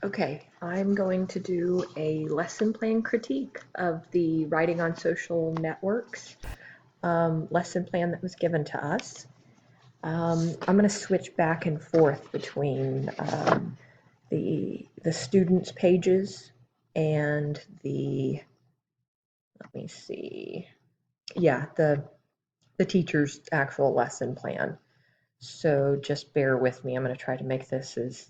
Okay, I'm going to do a lesson plan critique of the Writing on Social Networks lesson plan that was given to us. I'm going to switch back and forth between the students' pages and let me see, yeah, the teacher's actual lesson plan. So just bear with me. I'm going to try to make this as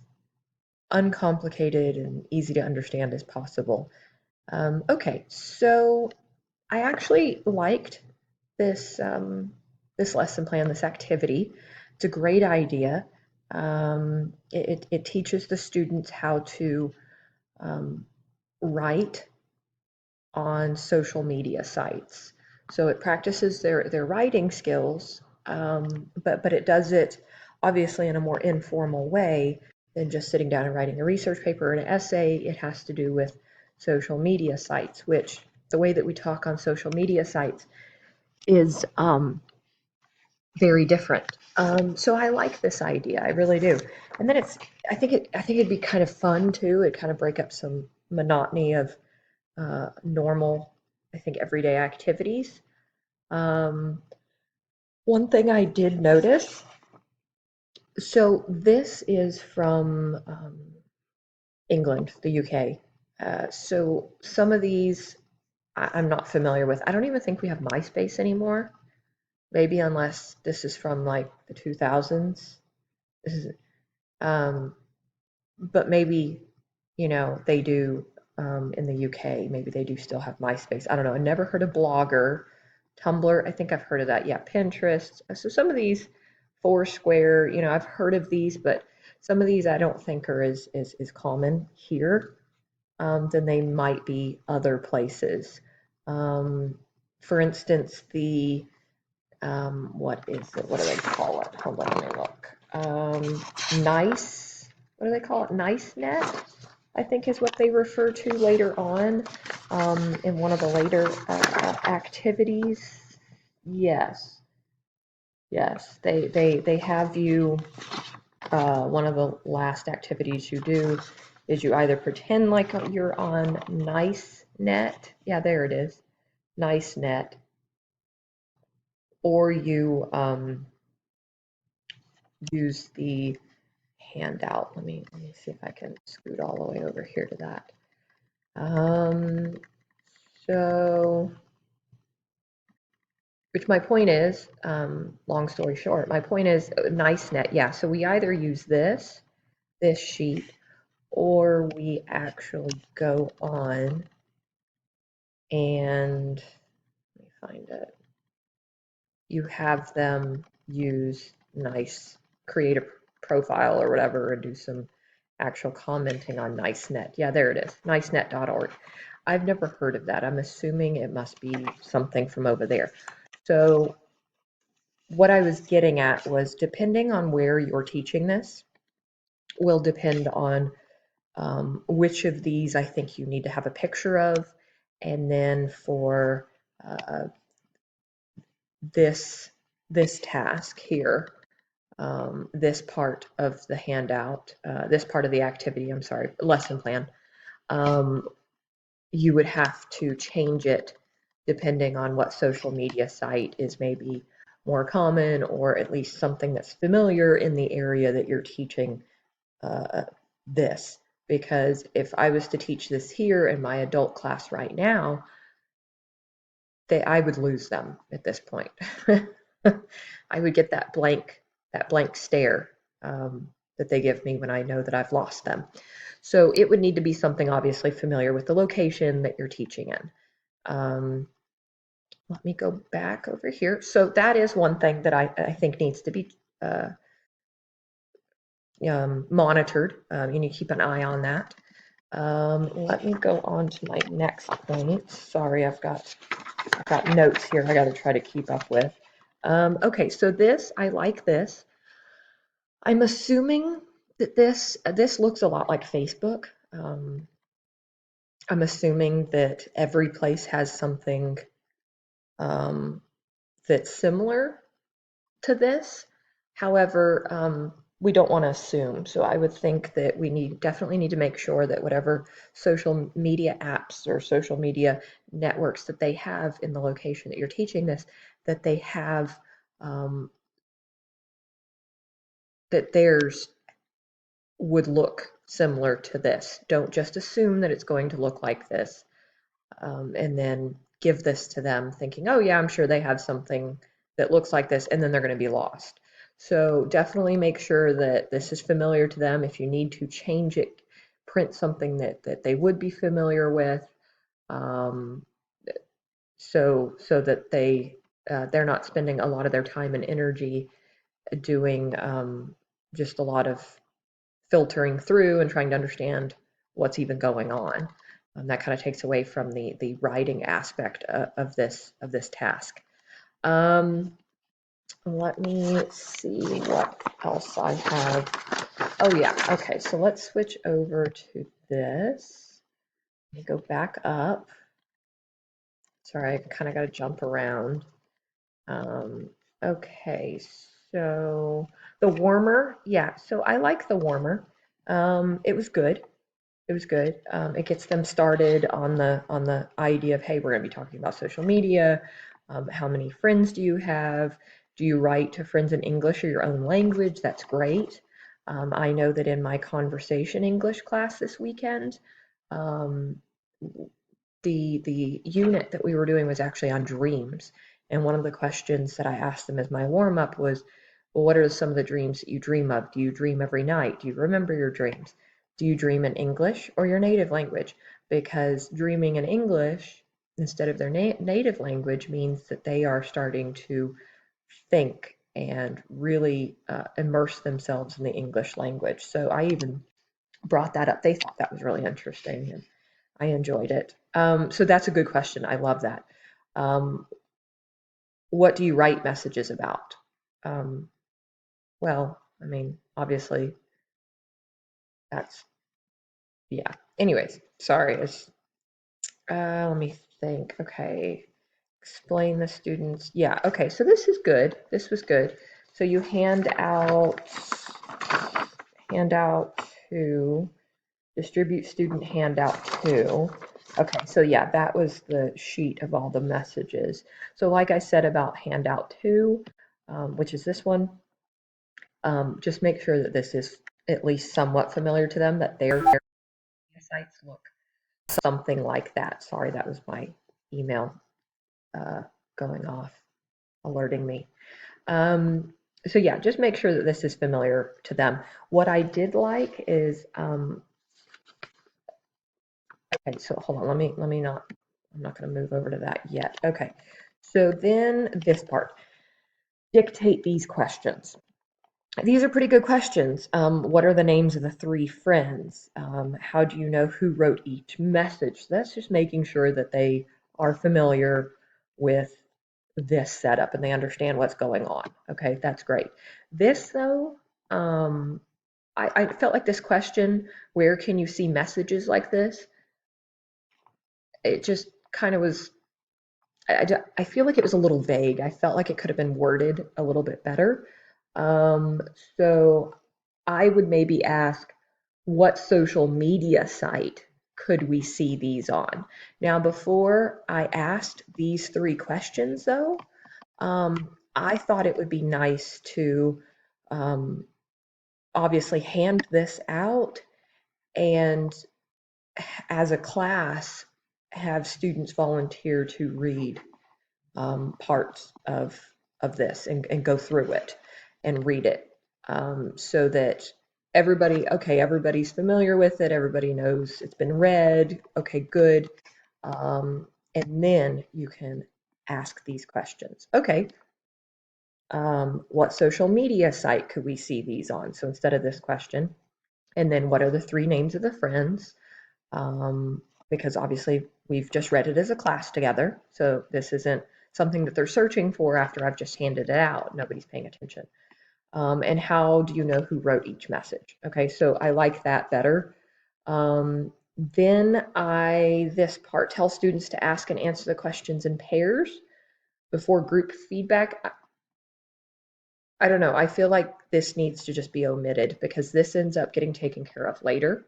uncomplicated and easy to understand as possible. Okay, so I actually liked this lesson plan, this activity. It's a great idea. It teaches the students how to um, write on social media sites. So it practices their writing skills, but it does it obviously in a more informal way than just sitting down and writing a research paper or an essay. It has to do with social media sites, which the way that we talk on social media sites is very different. So I like this idea, I really do. And then I think it'd be kind of fun too. It kind of break up some monotony of normal, I think, everyday activities. Um, One thing I did notice, so this is from England, the UK. So some of these I'm not familiar with. I don't even think we have MySpace anymore. Maybe unless this is from like the 2000s. This is, um, but maybe, they do in the UK. Maybe they do still have MySpace. I don't know. I never heard of Blogger. Tumblr, I think I've heard of that. Yeah, Pinterest. So some of these, Foursquare, I've heard of these, but some of these I don't think are as common here than they might be other places. Um, for instance, what is it? What do they call it? Hold on, let me look. Nice, what do they call it? NiceNet, I think is what they refer to later on in one of the later activities. Yes, yes, they have you. One of the last activities you do is you either pretend like you're on NiceNet. Yeah, there it is, NiceNet, or you use the handout. Let me see if I can scoot all the way over here to that. Um, so, which my point is, long story short, my point is NiceNet. Yeah, so we either use this sheet, or we actually go on and let me find it. You have them use create a profile or whatever and do some actual commenting on NiceNet. Yeah, there it is, nicenet.org. I've never heard of that. I'm assuming it must be something from over there. So what I was getting at was depending on where you're teaching this will depend on which of these I think you need to have a picture of. And then for uh, this task here, this part of the handout, this part of the activity, I'm sorry, lesson plan, um, you would have to change it depending on what social media site is maybe more common or at least something that's familiar in the area that you're teaching this. Because if I was to teach this here in my adult class right now, I would lose them at this point. I would get that blank stare that they give me when I know that I've lost them. So it would need to be something obviously familiar with the location that you're teaching in. Let me go back over here. So that is one thing that I think needs to be monitored. You need to keep an eye on that. Let me go on to my next point. Sorry, I've got notes here I got to try to keep up with. Okay, so I like this. I'm assuming that this looks a lot like Facebook. I'm assuming that every place has something that's similar to this. However, we don't want to assume. So I would think that we definitely need to make sure that whatever social media apps or social media networks that they have in the location that you're teaching this, that they have that theirs would look similar to this. Don't just assume that it's going to look like this, and then give this to them thinking, oh yeah, I'm sure they have something that looks like this, and then they're going to be lost. So definitely make sure that this is familiar to them. If you need to change it, print something that they would be familiar with, um, so that they're not spending a lot of their time and energy doing just a lot of filtering through and trying to understand what's even going on. That kind of takes away from the writing aspect of this task. Um, Let me see what else I have. Oh yeah, okay, so let's switch over to this. Let me go back up. Sorry, I kind of got to jump around. Um, okay, so the warmer, yeah, so I like the warmer. It was good. It was good. It gets them started on the idea of, hey, we're going to be talking about social media. How many friends do you have? Do you write to friends in English or your own language? That's great. I know that in my conversation English class this weekend, um, the unit that we were doing was actually on dreams. And one of the questions that I asked them as my warm up was, well, what are some of the dreams that you dream of? Do you dream every night? Do you remember your dreams? Do you dream in English or your native language? Because dreaming in English instead of their native language means that they are starting to think and really immerse themselves in the English language. So I even brought that up. They thought that was really interesting, and I enjoyed it. So that's a good question. I love that. Um, what do you write messages about? Um, well, I mean, obviously, that's, yeah. Anyways, sorry. Let me think. Okay. Explain the students. Yeah. Okay. So this is good. This was good. So you handout two, distribute student handout two. Okay, so yeah, that was the sheet of all the messages. So like I said about handout two, which is this one, just make sure that this is at least somewhat familiar to them, that their sites look something like that. Sorry, that was my email uh, going off, alerting me. So yeah, just make sure that this is familiar to them. What I did like is, okay, so hold on, let me not, I'm not going to move over to that yet. Okay, so then this part, dictate these questions. These are pretty good questions. What are the names of the three friends? How do you know who wrote each message? So that's just making sure that they are familiar with this setup and they understand what's going on. Okay, that's great. This though, I felt like this question, where can you see messages like this? It just kind of was, I feel like it was a little vague. I felt like it could have been worded a little bit better. Um, so I would maybe ask, what social media site could we see these on? Now, before I asked these three questions, though, I thought it would be nice to um, obviously hand this out and as a class have students volunteer to read parts of this and go through it and read it, so that everybody's familiar with it, everybody knows it's been read, okay, good, and then you can ask these questions. Okay, what social media site could we see these on? So instead of this question, and then what are the three names of the friends? Because obviously we've just read it as a class together, so this isn't something that they're searching for after I've just handed it out. Nobody's paying attention. And how do you know who wrote each message? Okay, so I like that better. Then this part, tell students to ask and answer the questions in pairs before group feedback. I don't know. I feel like this needs to just be omitted because this ends up getting taken care of later.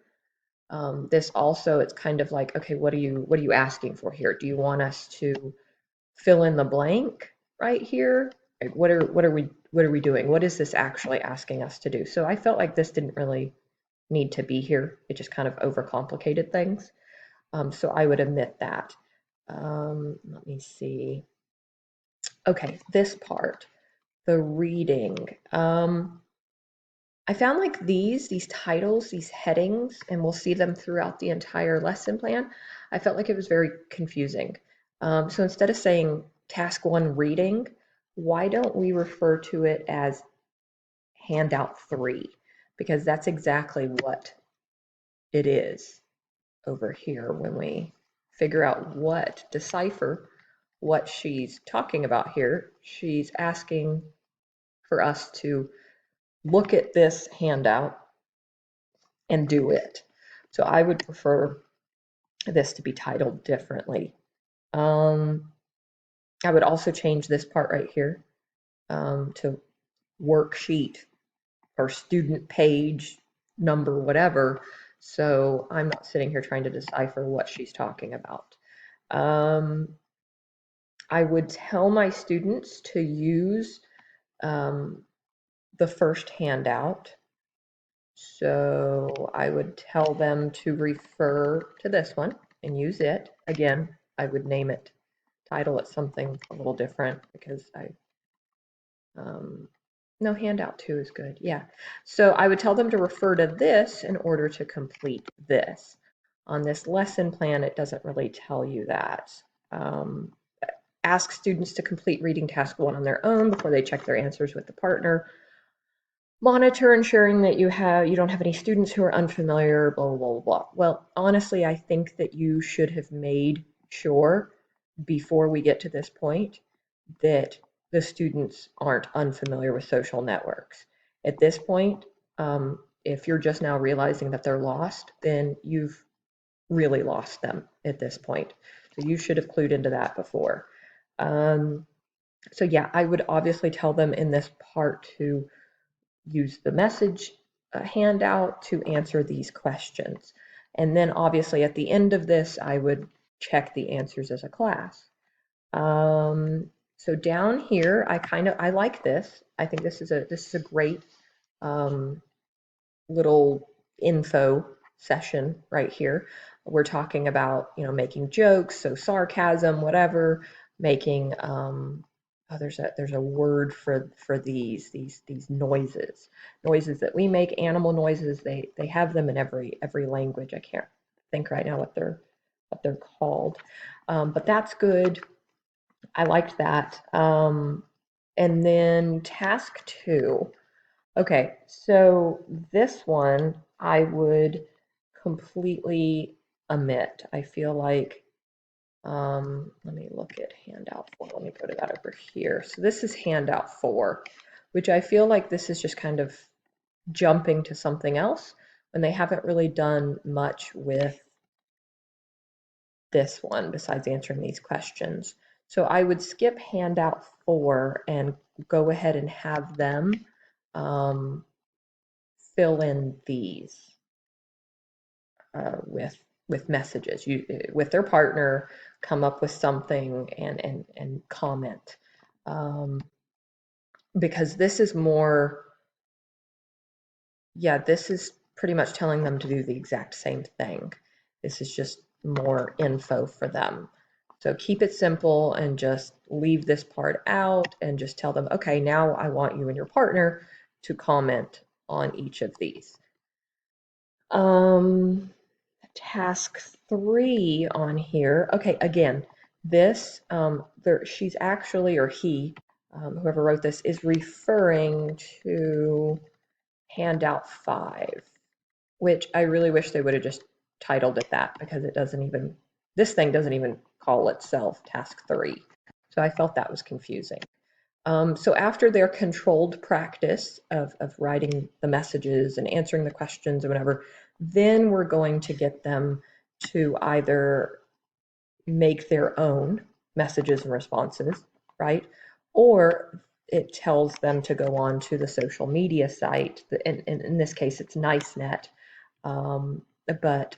This also, it's kind of like, okay, what are you asking for here? Do you want us to fill in the blank right here? Like, what are we doing? What is this actually asking us to do? So I felt like this didn't really need to be here. It just kind of overcomplicated things. So I would omit that. Let me see. Okay, this part, the reading. I found like these titles, these headings, and we'll see them throughout the entire lesson plan. I felt like it was very confusing. So instead of saying task one reading, why don't we refer to it as handout three? Because that's exactly what it is over here when we figure out decipher what she's talking about here. She's asking for us to look at this handout and do it. So I would prefer this to be titled differently. I would also change this part right here to worksheet or student page number, whatever. So I'm not sitting here trying to decipher what she's talking about. I would tell my students to use the first handout. So I would tell them to refer to this one and use it. Again, I would name it, title it something a little different because no, handout two is good. Yeah. So I would tell them to refer to this in order to complete this. On this lesson plan, it doesn't really tell you that. Ask students to complete reading task one on their own before they check their answers with the partner. Monitor ensuring that you don't have any students who are unfamiliar, blah, blah, blah, blah. Well, honestly, I think that you should have made sure before we get to this point that the students aren't unfamiliar with social networks. At this point, if you're just now realizing that they're lost, then you've really lost them at this point. So you should have clued into that before. So yeah, I would obviously tell them in this part to use the message handout to answer these questions. And then obviously at the end of this, I would check the answers as a class. So down here, I like this. I think this is a great little info session right here. We're talking about, making jokes, so sarcasm, whatever, making there's a word for these noises that we make, animal noises. They have them in every language. I can't think right now what they're called, but that's good. I liked that. And then task two. Okay, so this one I would completely omit. I feel like, let me look at handout four. Let me go to that over here. So this is handout four, which I feel like this is just kind of jumping to something else when they haven't really done much with this one besides answering these questions. So I would skip handout four and go ahead and have them fill in these with messages. With their partner, come up with something and comment, because this is more. Yeah, this is pretty much telling them to do the exact same thing. This is just more info for them. So keep it simple and just leave this part out and just tell them, okay, now I want you and your partner to comment on each of these. Task three on here. Okay, again, this, she's actually, or he, whoever wrote this, is referring to handout five, which I really wish they would have just titled it that, because this thing doesn't even call itself task three. So I felt that was confusing. So after their controlled practice of writing the messages and answering the questions or whatever, then we're going to get them to either make their own messages and responses, right? Or it tells them to go on to the social media site. In this case, it's NiceNet. But